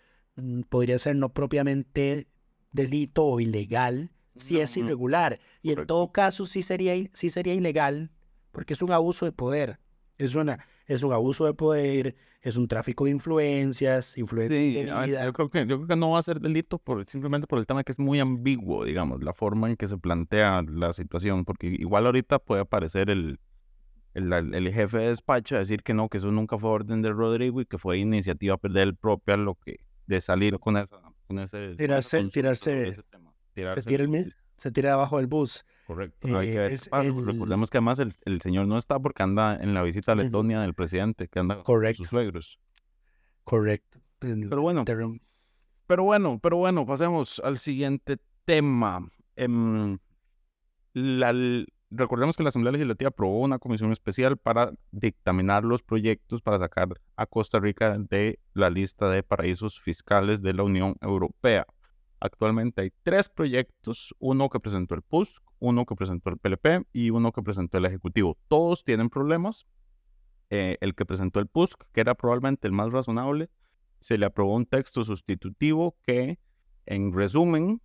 podría ser no propiamente delito o ilegal, si es irregular. Y en todo caso sí sería ilegal, porque es un abuso de poder, es un abuso de poder, es un tráfico de influencias Sí, indebida. yo creo que no va a ser delito simplemente por el tema que es muy ambiguo, digamos, la forma en que se plantea la situación, porque igual ahorita puede aparecer el jefe de despacho a decir que no, que eso nunca fue orden de Rodrigo y que fue iniciativa de él propia de salir con ese Se tira debajo del bus. Correcto. Hay que ver qué pasa. Recordemos que además el señor no está porque anda en la visita a Letonia del presidente, que anda con sus suegros. Correcto. Pero bueno, pasemos al siguiente tema. Recordemos que la Asamblea Legislativa aprobó una comisión especial para dictaminar los proyectos para sacar a Costa Rica de la lista de paraísos fiscales de la Unión Europea. Actualmente hay 3 proyectos, uno que presentó el PUSC, uno que presentó el PLP y uno que presentó el Ejecutivo. Todos tienen problemas. El que presentó el PUSC, que era probablemente el más razonable, se le aprobó un texto sustitutivo que, en resumen,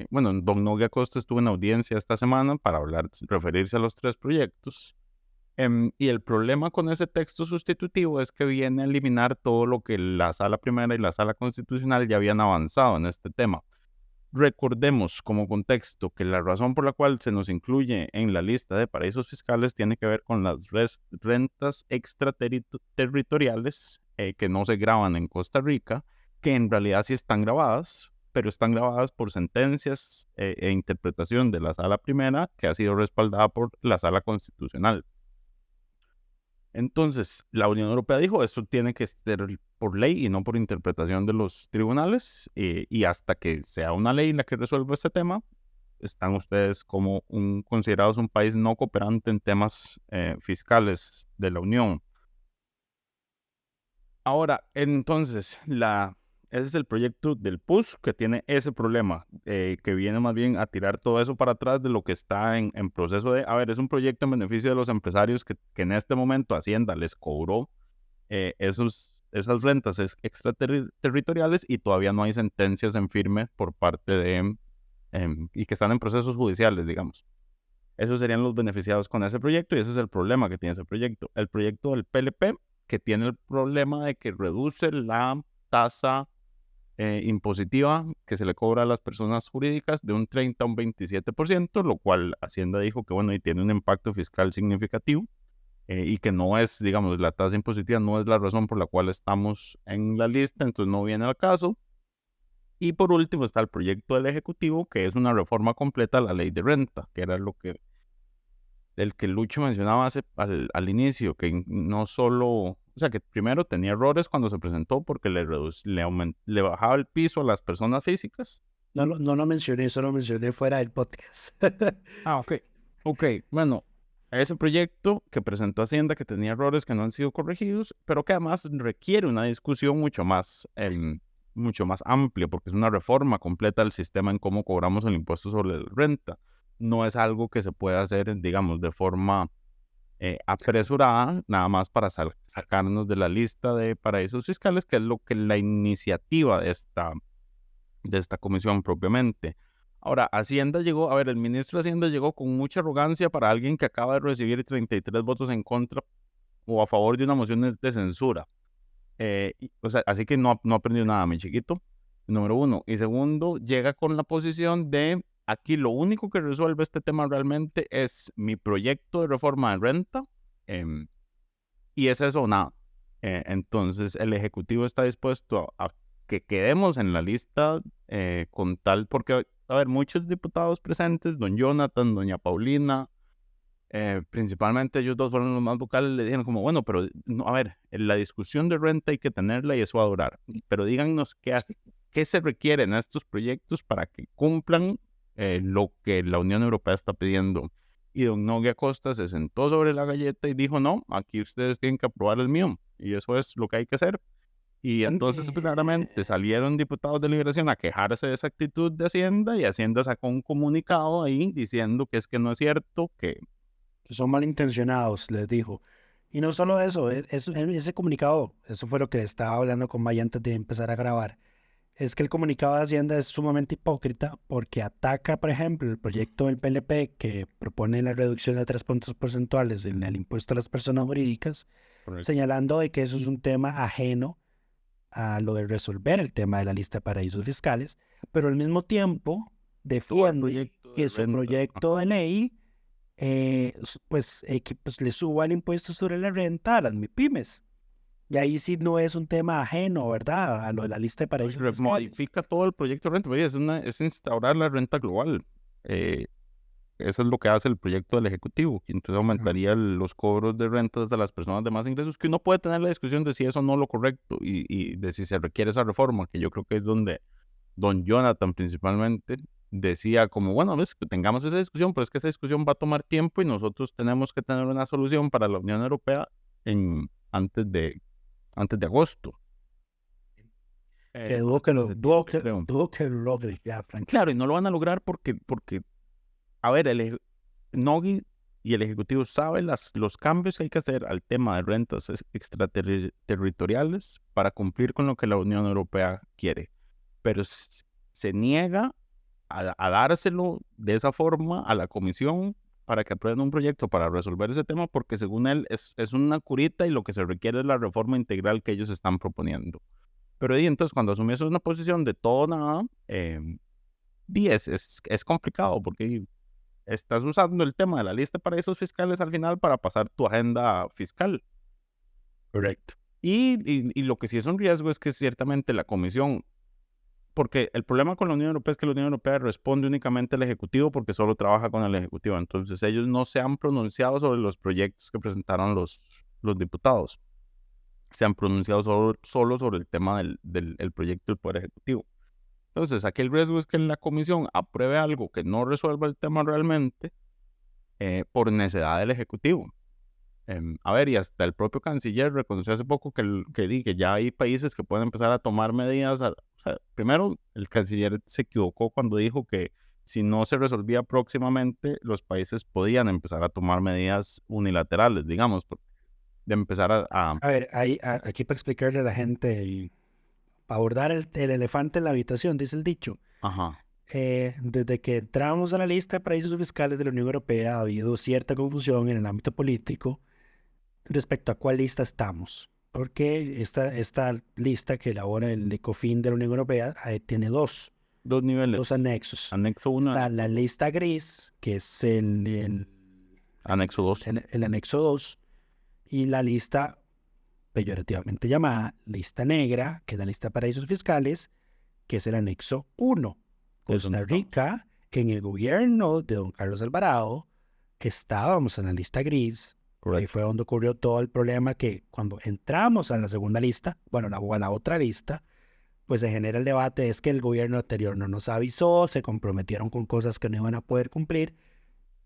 don Nogue Acosta estuvo en audiencia esta semana para referirse a los 3 proyectos. Y el problema con ese texto sustitutivo es que viene a eliminar todo lo que la Sala Primera y la Sala Constitucional ya habían avanzado en este tema. Recordemos como contexto que la razón por la cual se nos incluye en la lista de paraísos fiscales tiene que ver con las rentas extraterritoriales que no se graban en Costa Rica, que en realidad sí están grabadas, pero están grabadas por sentencias e interpretación de la Sala Primera, que ha sido respaldada por la Sala Constitucional. Entonces, la Unión Europea dijo, esto tiene que ser por ley y no por interpretación de los tribunales, y hasta que sea una ley la que resuelva este tema, están ustedes como considerados un país no cooperante en temas fiscales de la Unión. Ahora, entonces, ese es el proyecto del PUS que tiene ese problema, que viene más bien a tirar todo eso para atrás de lo que está en proceso de, es un proyecto en beneficio de los empresarios que en este momento Hacienda les cobró esas rentas extraterritoriales y todavía no hay sentencias en firme por parte de, y que están en procesos judiciales, digamos. Esos serían los beneficiados con ese proyecto y ese es el problema que tiene ese proyecto. El proyecto del PLP, que tiene el problema de que reduce la tasa impositiva que se le cobra a las personas jurídicas de un 30 a un 27%, lo cual Hacienda dijo que y tiene un impacto fiscal significativo y que no es, digamos, la tasa impositiva no es la razón por la cual estamos en la lista, entonces no viene al caso. Y por último está el proyecto del Ejecutivo, que es una reforma completa a la ley de renta, que era el que Lucho mencionaba al inicio, que no solo, que primero tenía errores cuando se presentó porque le bajaba el piso a las personas físicas. No lo mencioné, solo mencioné fuera del podcast. Ok, bueno, ese proyecto que presentó Hacienda que tenía errores que no han sido corregidos, pero que además requiere una discusión mucho más amplia, porque es una reforma completa del sistema en cómo cobramos el impuesto sobre la renta. No es algo que se pueda hacer, digamos, de forma apresurada, nada más para sacarnos de la lista de paraísos fiscales, que es lo que la iniciativa de esta comisión propiamente. Ahora, Hacienda llegó, el ministro de Hacienda llegó con mucha arrogancia para alguien que acaba de recibir 33 votos en contra o a favor de una moción de censura. Así que no aprendió nada, mi chiquito, número uno. Y segundo, llega con la posición de aquí lo único que resuelve este tema realmente es mi proyecto de reforma de renta, y es eso o nada. Entonces el Ejecutivo está dispuesto a que quedemos en la lista con tal, porque, muchos diputados presentes, don Jonathan, doña Paulina, principalmente ellos dos fueron los más vocales, le dijeron como, pero la discusión de renta hay que tenerla y eso va a durar, pero díganos qué se requiere en estos proyectos para que cumplan lo que la Unión Europea está pidiendo. Y don Nogui Acosta se sentó sobre la galleta y dijo, no, aquí ustedes tienen que aprobar el mío, y eso es lo que hay que hacer. Y entonces claramente salieron diputados de Liberación a quejarse de esa actitud de Hacienda, y Hacienda sacó un comunicado ahí diciendo que es que no es cierto, que son malintencionados, les dijo. Y no solo eso, ese comunicado, eso fue lo que estaba hablando con Maya antes de empezar a grabar, es que el comunicado de Hacienda es sumamente hipócrita porque ataca, por ejemplo, el proyecto del PLP que propone la reducción de 3 puntos porcentuales en el impuesto a las personas jurídicas, señalando de que eso es un tema ajeno a lo de resolver el tema de la lista de paraísos fiscales, pero al mismo tiempo defiende que su proyecto de ley pues le suba el impuesto sobre la renta a las MIPYMES. Y ahí sí no es un tema ajeno, ¿verdad?, a lo de la lista de paraísos fiscales. Modifica todo el proyecto de renta, es instaurar la renta global. Eso es lo que hace el proyecto del Ejecutivo, que entonces aumentaría los cobros de rentas de las personas de más ingresos, que uno puede tener la discusión de si eso no es lo correcto y de si se requiere esa reforma, que yo creo que es donde don Jonathan principalmente decía como, que tengamos esa discusión, pero es que esa discusión va a tomar tiempo y nosotros tenemos que tener una solución para la Unión Europea antes de agosto. Dudo que lo logre ya, Frank. Claro, y no lo van a lograr porque el Nogui y el Ejecutivo saben los cambios que hay que hacer al tema de rentas extraterritoriales para cumplir con lo que la Unión Europea quiere, pero se niega a dárselo de esa forma a la Comisión para que aprueben un proyecto para resolver ese tema, porque según él es una curita y lo que se requiere es la reforma integral que ellos están proponiendo. Pero entonces cuando asumió una posición de todo nada, Y es complicado porque estás usando el tema de la lista de paraísos fiscales al final para pasar tu agenda fiscal. Correcto. Y lo que sí es un riesgo es que ciertamente la Comisión, porque el problema con la Unión Europea es que la Unión Europea responde únicamente al Ejecutivo porque solo trabaja con el Ejecutivo. Entonces ellos no se han pronunciado sobre los proyectos que presentaron los diputados. Se han pronunciado solo sobre el tema del proyecto del Poder Ejecutivo. Entonces aquí el riesgo es que la Comisión apruebe algo que no resuelva el tema realmente por necedad del Ejecutivo. A ver, y hasta el propio canciller reconoció hace poco que ya hay países que pueden empezar a tomar medidas. O sea, primero, el canciller se equivocó cuando dijo que si no se resolvía próximamente, los países podían empezar a tomar medidas unilaterales, digamos, de empezar A ver, aquí para explicarle a la gente y para abordar el elefante en la habitación, dice el dicho. Ajá. Desde que entramos a la lista de paraísos fiscales de la Unión Europea ha habido cierta confusión en el ámbito político respecto a cuál lista estamos. Porque esta lista que elabora el ECOFIN de la Unión Europea tiene dos niveles. Dos anexos. Anexo 1. Está la lista gris, que es el anexo 2. El anexo 2. Y la lista peyorativamente llamada lista negra, que es la lista de paraísos fiscales, que es el anexo 1. Costa Rica, en el gobierno de don Carlos Alvarado, estábamos en la lista gris. Correcto. Ahí fue donde ocurrió todo el problema que cuando entramos a la segunda lista, bueno, a la otra lista, pues se genera el debate, es que el gobierno anterior no nos avisó, se comprometieron con cosas que no iban a poder cumplir,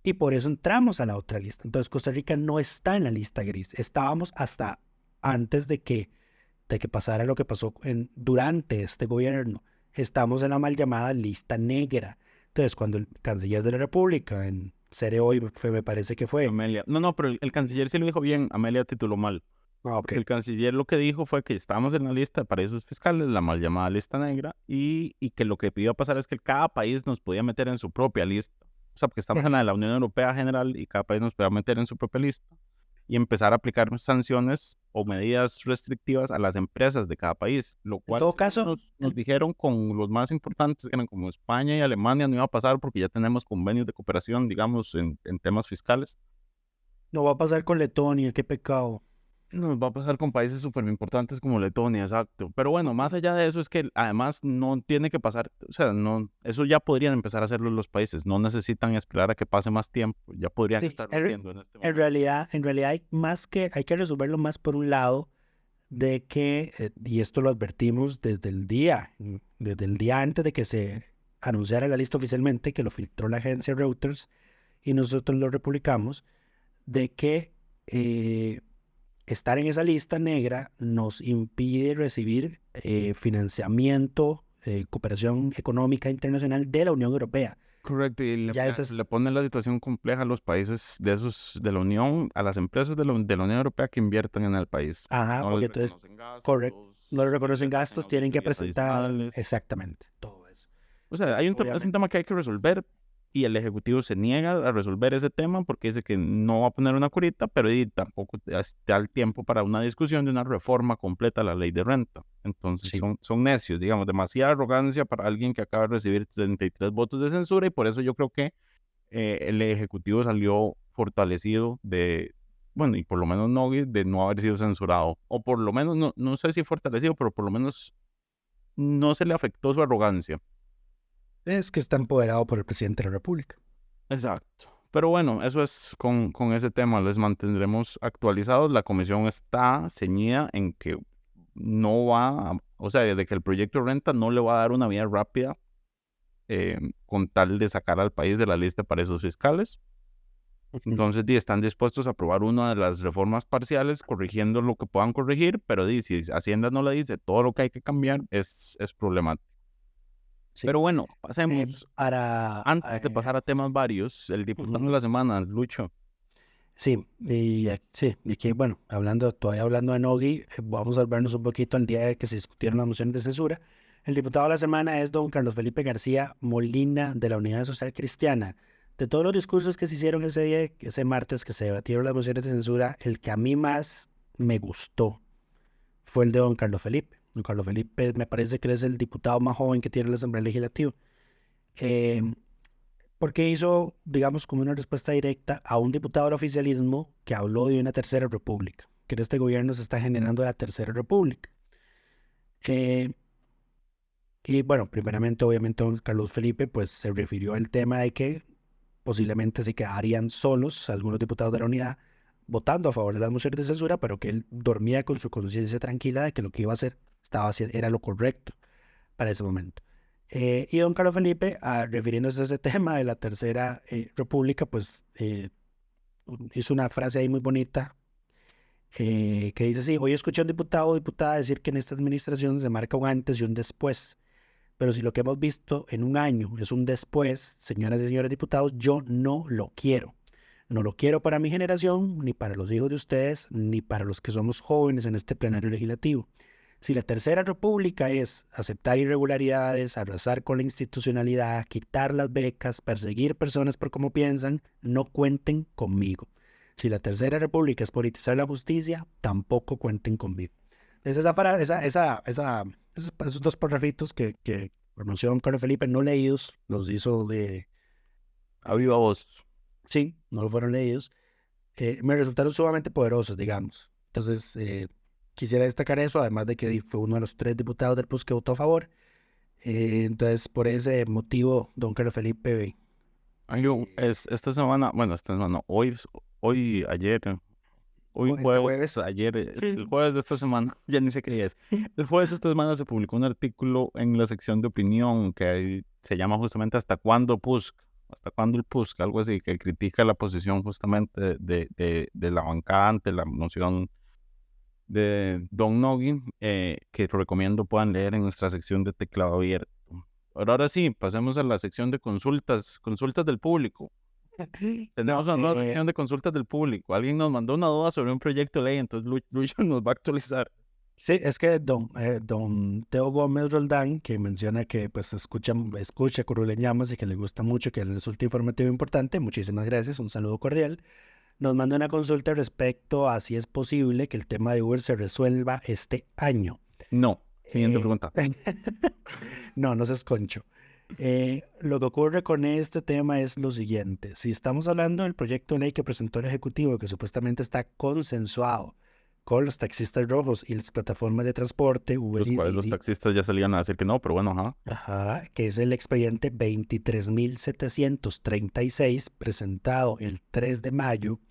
y por eso entramos a la otra lista. Entonces Costa Rica no está en la lista gris. Estábamos hasta antes de que pasara lo que pasó durante este gobierno. Estamos en la mal llamada lista negra. Entonces, cuando el canciller de la República, en Cere Hoy, me parece que fue... Amelia. No, pero el canciller sí lo dijo bien, Amelia tituló mal. Okay. El canciller lo que dijo fue que estábamos en la lista de paraísos fiscales, la mal llamada lista negra, y que lo que pidió pasar es que cada país nos podía meter en su propia lista. O sea, porque estamos en la de la Unión Europea general y cada país nos podía meter en su propia lista y empezar a aplicar sanciones o medidas restrictivas a las empresas de cada país, lo cual en todo caso, nos dijeron con los más importantes, que eran como España y Alemania, no iba a pasar porque ya tenemos convenios de cooperación, digamos, en temas fiscales. No va a pasar con Letonia, qué pecado. Nos va a pasar con países súper importantes como Letonia, exacto. Pero bueno, más allá de eso es que además no tiene que pasar, o sea, no, eso ya podrían empezar a hacerlo los países, no necesitan esperar a que pase más tiempo, ya podrían estarlo haciendo en este momento. En realidad hay que resolverlo más por un lado de que, y esto lo advertimos desde el día antes de que se anunciara la lista oficialmente, que lo filtró la agencia Reuters y nosotros lo republicamos, de que estar en esa lista negra nos impide recibir financiamiento, cooperación económica internacional de la Unión Europea. Correcto, y le pone la situación compleja a los países de la Unión, a las empresas de la Unión Europea que inviertan en el país. Ajá, porque entonces, correcto, no le reconocen gastos, tienen que presentar exactamente todo eso. O sea, es un tema que hay que resolver. Y el Ejecutivo se niega a resolver ese tema porque dice que no va a poner una curita, pero tampoco da el tiempo para una discusión de una reforma completa a la ley de renta. Entonces son necios, digamos, demasiada arrogancia para alguien que acaba de recibir 33 votos de censura, y por eso yo creo que el Ejecutivo salió fortalecido bueno, y por lo menos de no haber sido censurado. O por lo menos, no sé si fortalecido, pero por lo menos no se le afectó su arrogancia. Es que está empoderado por el presidente de la República. Exacto. Pero bueno, eso es con ese tema. Les mantendremos actualizados. La comisión está ceñida en que no va, o sea, de que el proyecto de renta no le va a dar una vía rápida con tal de sacar al país de la lista de paraísos fiscales. Entonces, están dispuestos a aprobar una de las reformas parciales, corrigiendo lo que puedan corregir, pero si Hacienda no le dice todo lo que hay que cambiar, es problemático. Sí. Pero bueno, pasemos antes de pasar a temas varios, el diputado de la semana, Lucho. Sí, y que bueno, todavía hablando de Nogui, vamos a vernos un poquito al día de que se discutieron las mociones de censura. El diputado de la semana es don Carlos Felipe García Molina, de la Unidad Social Cristiana. De todos los discursos que se hicieron ese martes que se debatieron las mociones de censura, el que a mí más me gustó fue el de don Carlos Felipe. Don Carlos Felipe me parece que es el diputado más joven que tiene la Asamblea Legislativa. porque hizo, digamos, como una respuesta directa a un diputado del oficialismo que habló de una tercera república, que en este gobierno se está generando la tercera república. Y bueno, primeramente, obviamente, don Carlos Felipe, pues se refirió al tema de que posiblemente se quedarían solos algunos diputados de la unidad votando a favor de las mociones de censura, pero que él dormía con su conciencia tranquila de que lo que iba a hacer era lo correcto para ese momento. Y don Carlos Felipe, refiriéndose a ese tema de la tercera república, pues hizo una frase ahí muy bonita que dice así: hoy escuché a un diputado o diputada decir que en esta administración se marca un antes y un después. Pero si lo que hemos visto en un año es un después, señoras y señores diputados, yo no lo quiero. No lo quiero para mi generación, ni para los hijos de ustedes, ni para los que somos jóvenes en este plenario legislativo. Si la tercera república es aceptar irregularidades, arrasar con la institucionalidad, quitar las becas, perseguir personas por cómo piensan, no cuenten conmigo. Si la tercera república es politizar la justicia, tampoco cuenten conmigo. Entonces esos dos párrafitos que pronunció don Carlos Felipe, no leídos, los hizo de a viva voz. Sí, no lo fueron leídos. Me resultaron sumamente poderosos, digamos. Entonces, quisiera destacar eso, además de que fue uno de los 3 diputados del PUS que votó a favor. Entonces, por ese motivo, don Carlos Felipe... esta semana, hoy, ayer... Hoy jueves, ayer, el jueves de esta semana, ya ni sé qué día es. El jueves de esta semana se publicó un artículo en la sección de opinión que se llama justamente ¿Hasta cuándo PUSC? ¿Hasta cuándo el PUSC? Algo así, que critica la posición justamente de la bancada ante la moción de Don Nogui, que recomiendo puedan leer en nuestra sección de teclado abierto. Pero ahora sí, pasemos a la sección de consultas del público. Tenemos una nueva sección de consultas del público. Alguien nos mandó una duda sobre un proyecto de ley, entonces Luis nos va a actualizar. Sí, es que don Teo Gómez Roldán, que menciona que pues escucha Curuleñamos y que le gusta mucho, que le resulta informativo importante, muchísimas gracias, un saludo cordial. Nos manda una consulta respecto a si es posible que el tema de Uber se resuelva este año. No, siguiente pregunta. No seas concho. Lo que ocurre con este tema es lo siguiente: si estamos hablando del proyecto de ley que presentó el Ejecutivo, que supuestamente está consensuado con los taxistas rojos y las plataformas de transporte, Uber y Didi, los taxistas ya salían a decir que no, pero bueno, que es el expediente 23.736, presentado el 3 de mayo,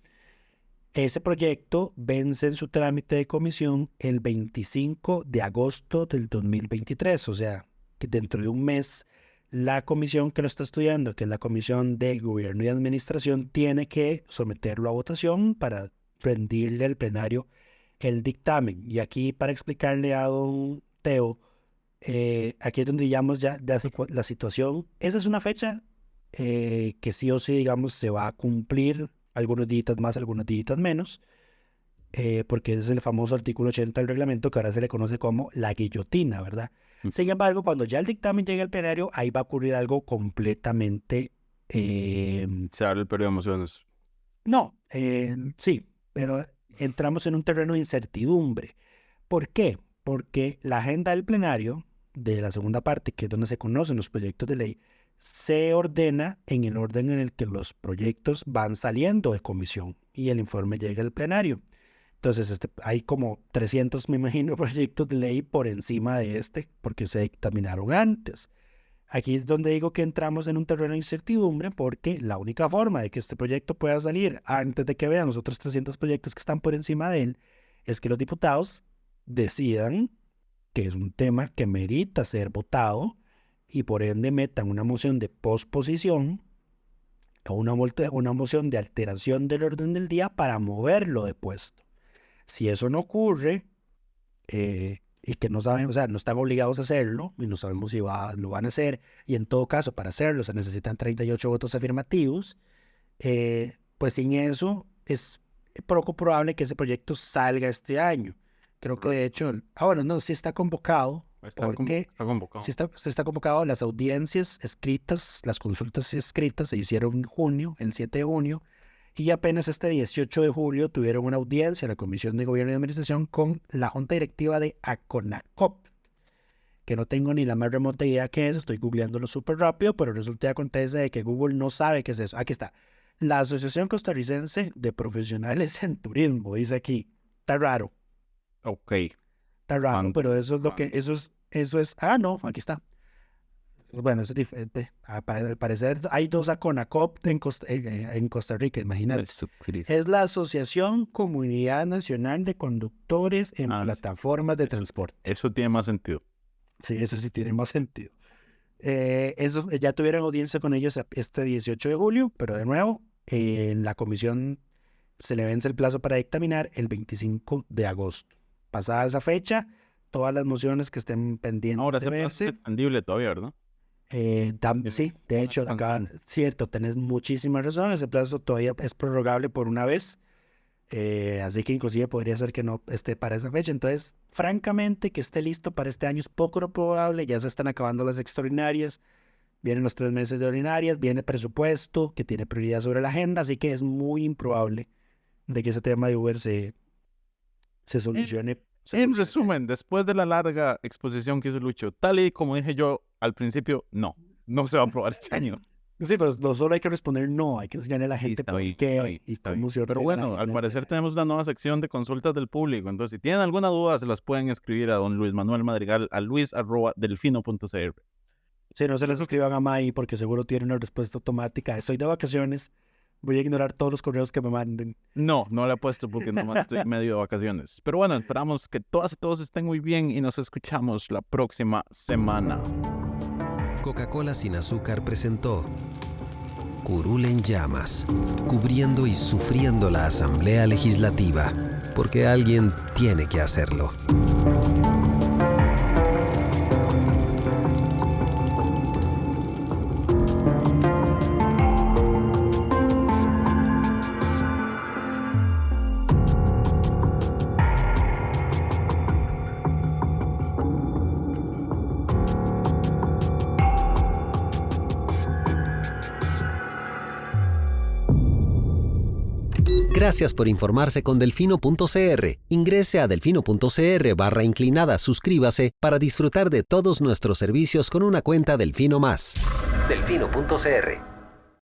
ese proyecto vence en su trámite de comisión el 25 de agosto del 2023, o sea, que dentro de un mes la comisión que lo está estudiando, que es la Comisión de Gobierno y Administración, tiene que someterlo a votación para rendirle al plenario el dictamen. Y aquí, para explicarle a don Teo, aquí es donde digamos ya la situación. Esa es una fecha que sí o sí, digamos, se va a cumplir, algunos días más, algunos días menos, porque ese es el famoso artículo 80 del reglamento, que ahora se le conoce como la guillotina, ¿verdad? Sin embargo, cuando ya el dictamen llegue al plenario, ahí va a ocurrir algo completamente... se abre el periodo de mociones. No, sí, pero entramos en un terreno de incertidumbre. ¿Por qué? Porque la agenda del plenario, de la segunda parte, que es donde se conocen los proyectos de ley, se ordena en el orden en el que los proyectos van saliendo de comisión y el informe llega al plenario. Entonces, hay como 300, me imagino, proyectos de ley por encima de porque se dictaminaron antes. Aquí es donde digo que entramos en un terreno de incertidumbre, porque la única forma de que este proyecto pueda salir antes de que vean los otros 300 proyectos que están por encima de él, es que los diputados decidan que es un tema que merita ser votado y por ende metan una moción de posposición o una moción de alteración del orden del día para moverlo de puesto. Si eso no ocurre, y que no saben, o sea, no están obligados a hacerlo, y no sabemos si lo van a hacer, y en todo caso, para hacerlo se necesitan 38 votos afirmativos, pues sin eso es poco probable que ese proyecto salga este año. Creo que de hecho, sí está convocado. Está convocado. Sí está convocado. Las audiencias escritas, las consultas escritas se hicieron en junio, el 7 de junio, y apenas este 18 de julio tuvieron una audiencia en la Comisión de Gobierno y Administración con la Junta Directiva de ACONACOP, que no tengo ni la más remota idea qué es, estoy googleándolo súper rápido, pero resulta y acontece de que Google no sabe qué es eso. Aquí está. La Asociación Costarricense de Profesionales en Turismo, dice aquí. Está raro. Ok. Está raro, pero eso es lo que, eso es, no, aquí está. Bueno, eso es diferente. Al parecer hay dos ACONACOP en Costa Rica, imagínate. Es la Asociación Comunidad Nacional de Conductores en Plataformas de Transporte. Eso tiene más sentido. Sí, eso sí tiene más sentido. Eso, ya tuvieron audiencia con ellos este 18 de julio, pero de nuevo, la comisión se le vence el plazo para dictaminar el 25 de agosto. Pasada esa fecha, todas las mociones que estén pendientes ahora de se verse... es extendible todavía, ¿verdad? Sí, de hecho, cierto, tenés muchísimas razones. Ese plazo todavía es prorrogable por una vez. Así que inclusive podría ser que no esté para esa fecha. Entonces, francamente, que esté listo para este año es poco probable. Ya se están acabando las extraordinarias. Vienen los 3 meses de ordinarias. Viene presupuesto que tiene prioridad sobre la agenda. Así que es muy improbable de que ese tema de Uber se solucione. En resumen, después de la larga exposición que hizo Lucho, tal y como dije yo al principio, no se va a aprobar este año. Sí, pero no solo hay que responder no, hay que enseñarle a la gente por qué y cómo se ordena. Pero bueno, al parecer tenemos una nueva sección de consultas del público, entonces si tienen alguna duda se las pueden escribir a don Luis Manuel Madrigal a luis@delfino.cr. Sí, no se les escriban a Mai porque seguro tiene una respuesta automática. Estoy de vacaciones, voy a ignorar todos los correos que me manden. No le he puesto porque nomás estoy medio de vacaciones. Pero bueno, esperamos que todas y todos estén muy bien y nos escuchamos la próxima semana. Coca-Cola sin azúcar presentó Curul en llamas, cubriendo y sufriendo la Asamblea Legislativa, porque alguien tiene que hacerlo. Gracias por informarse con delfino.cr. Ingrese a delfino.cr/inclinada, suscríbase para disfrutar de todos nuestros servicios con una cuenta Delfino Más. Delfino.cr